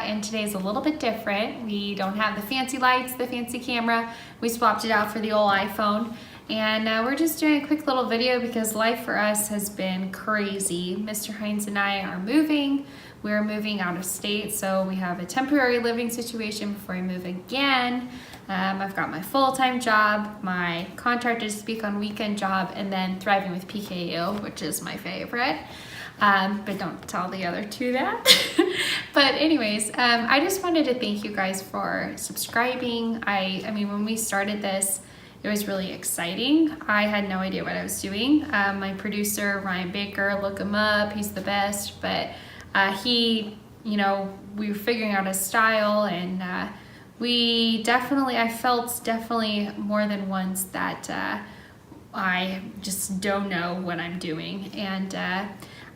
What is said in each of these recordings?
and today's a little bit different. We don't have the fancy lights, the fancy camera. We swapped it out for the old iPhone, and we're just doing a quick little video because life for us has been crazy. Mr. Hines and I are moving. We're moving out of state, so we have a temporary living situation before we move again. I've got my full-time job, my contracted speak on weekend job, and then thriving with PKU, which is my favorite. But don't tell the other two that. But anyways, I just wanted to thank you guys for subscribing. I mean, when we started this, it was really exciting. I had no idea what I was doing. My producer, Ryan Baker, look him up, he's the best. But he, you know, we were figuring out his style, and I felt definitely more than once that I just don't know what I'm doing. And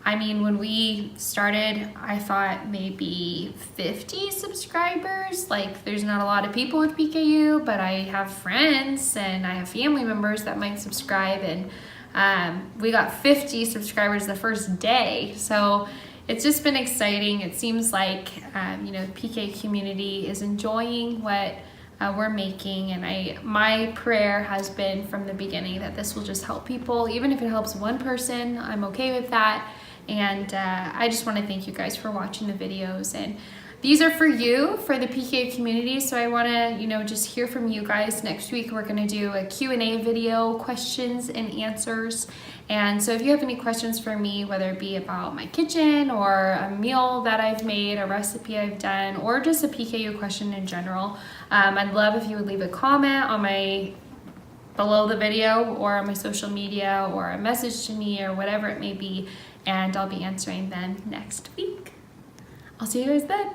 I mean, when we started, I thought maybe 50 subscribers. Like, there's not a lot of people with PKU, but I have friends and I have family members that might subscribe, and we got 50 subscribers the first day. So it's just been exciting. It seems like, you know, the PKU community is enjoying what we're making, and my prayer has been from the beginning that this will just help people. Even if it helps one person, I'm okay with that. And I just want to thank you guys for watching the videos, and these are for you, for the PKU community. So I want to, you know, just hear from you guys. Next week we're going to do a Q&A video, questions and answers. And so if you have any questions for me, whether it be about my kitchen or a meal that I've made, a recipe I've done, or just a PKU question in general, I'd love if you would leave a comment on below the video, or on my social media, or a message to me, or whatever it may be, and I'll be answering them next week. I'll see you guys then.